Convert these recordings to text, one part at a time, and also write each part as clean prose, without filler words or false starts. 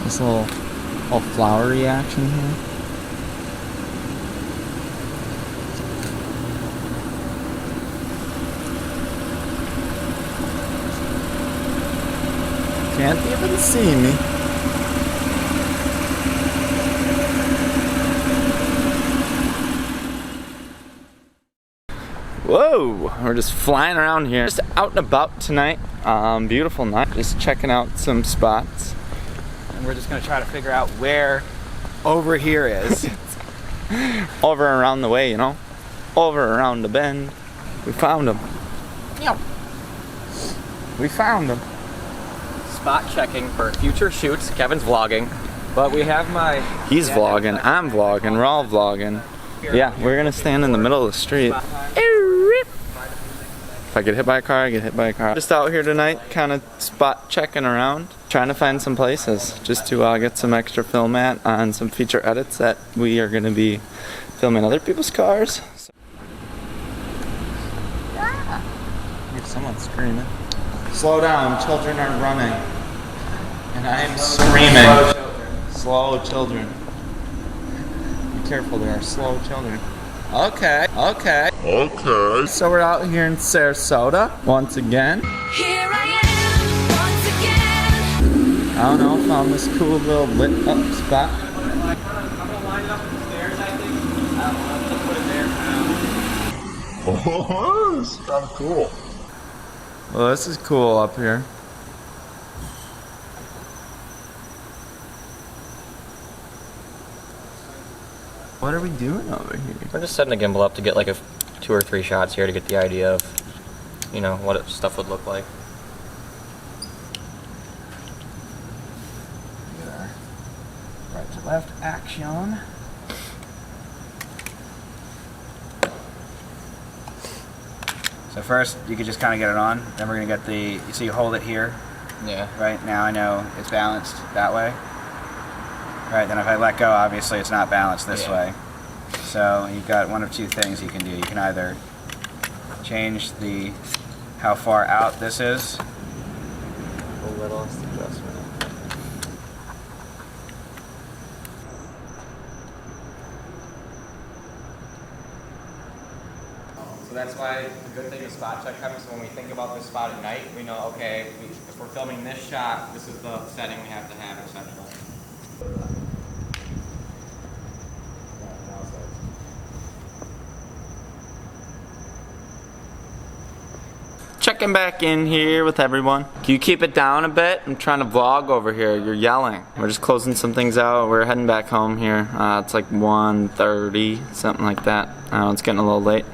This little flowery action here. Can't even see me. Whoa, we're just flying around here. Just out and about tonight. Beautiful night. Just checking out some spots. And we're just gonna try to figure out where over here is. Over around the way, you know? Over around the bend. We found him. Yep. We found him. Spot checking for future shoots. Kevin's vlogging. But we have my... He's vlogging, I'm vlogging, we're all vlogging. Yeah, we're gonna stand in the middle of the street. If I get hit by a car, I get hit by a car. Just out here tonight, kind of spot checking around, trying to find some places just to get some extra film at on some feature edits that we are gonna be filming other people's cars. So. Yeah. Here's someone screaming. Slow down, children are running. And I am screaming. Slow children. Be careful, there are slow children. Okay. So we're out here in Sarasota once again. Here I am once again. I don't know, found this cool little lit up spot. I'm gonna line it up with the stairs, I think. I don't know, let's put it there. Oh, this is kind of cool. Well, this is cool up here. What are we doing over here? We're just setting the gimbal up to get like 2 or 3 shots here to get the idea of, you know, what stuff would look like. Get our right to left action. So first, you could just kind of get it on. Then we're gonna get the. So you hold it here. Yeah. Right now, I know it's balanced that way. Right. Then if I let go, obviously it's not balanced this way. So you've got one of 2 things you can do. You can either change the how far out this is. A little adjustment. So that's why the good thing is spot check comes. So when we think about this spot at night, we know, okay, if we're filming this shot, this is the setting we have to have, etc. Checking back in here with everyone. Can you keep it down a bit? I'm trying to vlog over here. You're yelling. We're just closing some things out. We're heading back home here. It's like 1:30, something like that. I know it's getting a little late.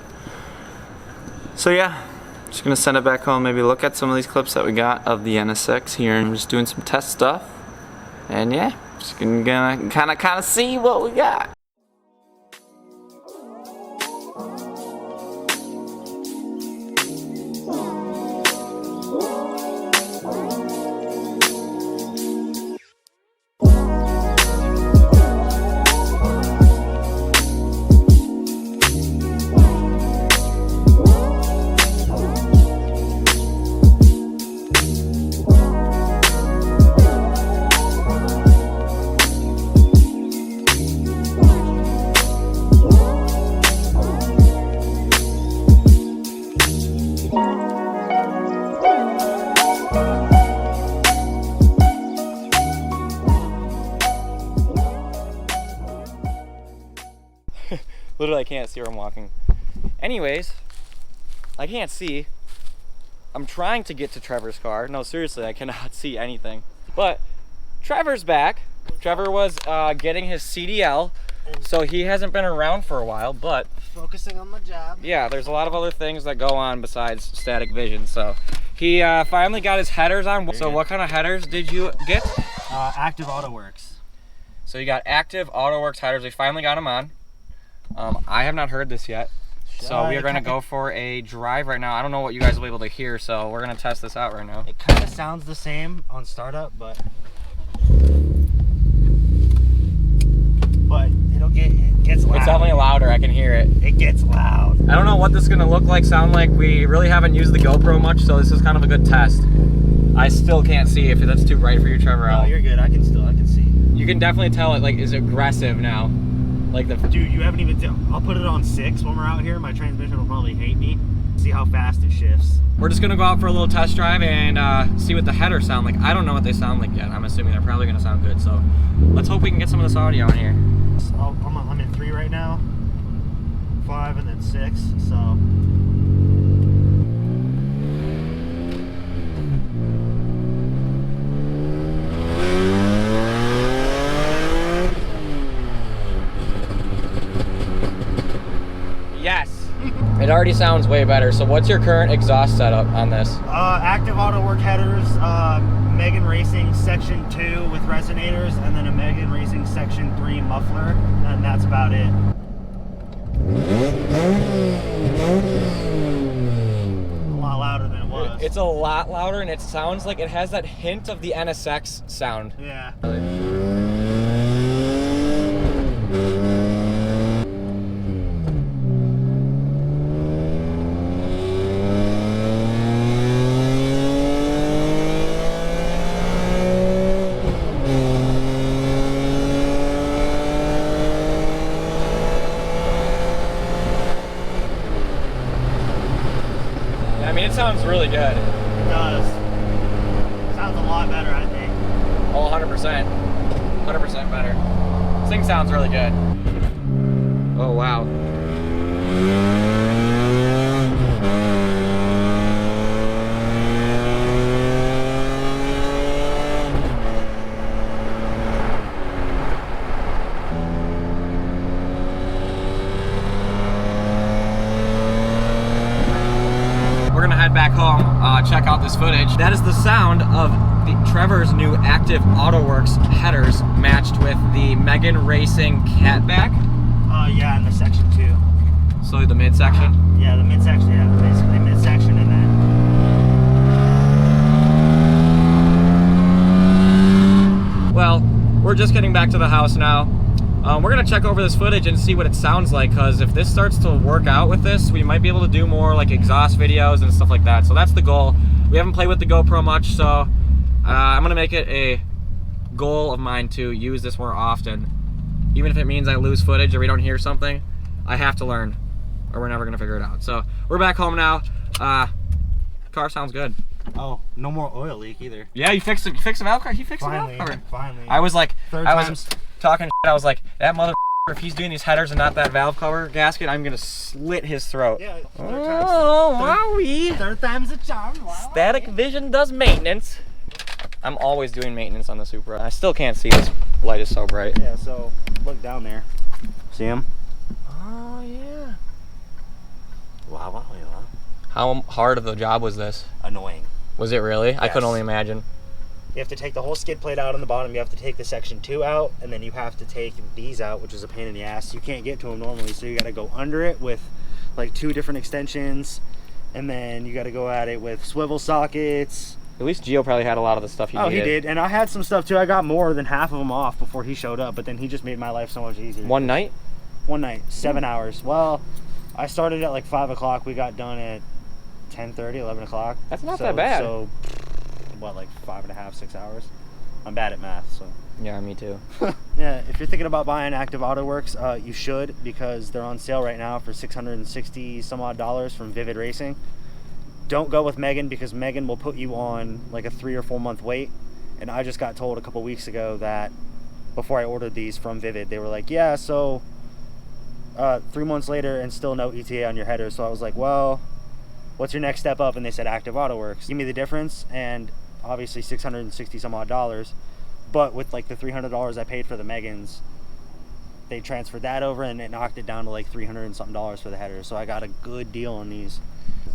So yeah, just gonna send it back home. Maybe look at some of these clips that we got of the NSX here, and just doing some test stuff. And yeah, just gonna kind of see what we got. Literally, I can't see where I'm walking. Anyways, I can't see. I'm trying to get to Trevor's car. No, seriously, I cannot see anything. But Trevor's back. Trevor was getting his CDL, so he hasn't been around for a while, but focusing on my job. Yeah, there's a lot of other things that go on besides static vision. So he finally got his headers on. So what kind of headers did you get? Active AutoWorks. So you got Active AutoWorks headers. We finally got them on. I have not heard this yet. So we are going to go for a drive right now. I don't know what you guys will be able to hear, so we're going to test this out right now. It kind of sounds the same on startup, but it gets loud. It's definitely louder. I can hear it. It gets loud. I don't know what this is going to look like, sound like. We really haven't used the GoPro much, so this is kind of a good test. I still can't see if that's too bright for you, Trevor. No, you're good. I can see. You can definitely tell it like is aggressive now. Like the Dude, you haven't even. I'll put it on 6 when we're out here. My transmission will probably hate me. See how fast it shifts. We're just gonna go out for a little test drive and see what the headers sound like. I don't know what they sound like yet. I'm assuming they're probably gonna sound good. So let's hope we can get some of this audio in here. So I'm in 3 right now. 5 and then 6. So. Yes. It already sounds way better. So what's your current exhaust setup on this? Active Auto Work headers, Megan Racing Section 2 with resonators, and then a Megan Racing Section 3 muffler, and that's about it. A lot louder than it was. It's a lot louder and it sounds like it has that hint of the NSX sound. Yeah. I mean, it sounds really good. It does. Sounds a lot better, I think. Oh, 100%. 100% better. This thing sounds really good. Oh, wow. We're gonna head back home, check out this footage. That is the sound of Trevor's new Active AutoWorks headers matched with the Megan Racing Catback. Yeah, in the Section 2. So the midsection. Yeah, the midsection, yeah, basically midsection and then. Well, we're just getting back to the house now. We're gonna check over this footage and see what it sounds like, because if this starts to work out with this, we might be able to do more like exhaust videos and stuff like that. So that's the goal. We haven't played with the GoPro much, so I'm gonna make it a goal of mine to use this more often. Even if it means I lose footage or we don't hear something, I have to learn, or we're never gonna figure it out. So we're back home now. Car sounds good. Oh, no more oil leak either. Yeah, you fixed the valve cover. He fixed Finally, the valve cover. finally. I was like, Third I was time's- talking shit. I was like, that mother. If he's doing these headers and not that valve cover gasket, I'm gonna slit his throat. Yeah. Oh, wowie! Third time's a charm. Wow. Static Vision does maintenance. I'm always doing maintenance on the Supra. I still can't see. This light is so bright. Yeah. So look down there. See him? Oh yeah. Wow. How hard of the job was this? Annoying. Was it really? I could Yes. only imagine. You have to take the whole skid plate out on the bottom. You have to take the Section 2 out, and then you have to take these out, which is a pain in the ass. You can't get to them normally, so you got to go under it with like 2 different extensions, and then you got to go at it with swivel sockets. At least Gio probably had a lot of the stuff he needed. He did, and I had some stuff too. I got more than half of them off before he showed up, but then he just made my life so much easier. One night? One night, 7 hours. Well, I started at like 5 o'clock. We got done at 10:30, 11 o'clock. That's not that bad. So, what, like 5.5, 6 hours? I'm bad at math, so. Yeah, me too. Yeah, if you're thinking about buying Active AutoWorks, you should, because they're on sale right now for $660 some odd from Vivid Racing. Don't go with Megan, because Megan will put you on like a 3 or 4 month wait. And I just got told a couple weeks ago that before I ordered these from Vivid, they were like, yeah, so 3 months later and still no ETA on your header. So I was like, well, what's your next step up? And they said Active AutoWorks. Give me the difference, and obviously $660 some odd. But with like the $300 I paid for the Megans, they transferred that over and it knocked it down to like $300 and something for the header. So I got a good deal on these.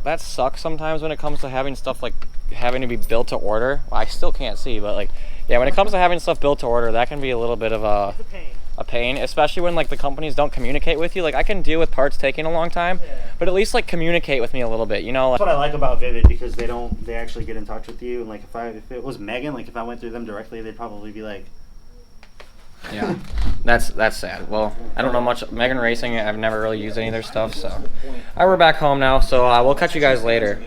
That sucks sometimes when it comes to having stuff like having to be built to order. Well, I still can't see, but like, yeah, when it comes to having stuff built to order, that can be a little bit of a pain, especially when like the companies don't communicate with you. Like I can deal with parts taking a long time, but at least like communicate with me a little bit, you know? Like, That's what I like about Vivid, because they actually get in touch with you. And like if it was Megan, like if I went through them directly, they'd probably be like, yeah, that's sad. Well, I don't know much Megan Racing. I've never really used any of their stuff, so. All right, we're back home now, so we'll catch you guys later.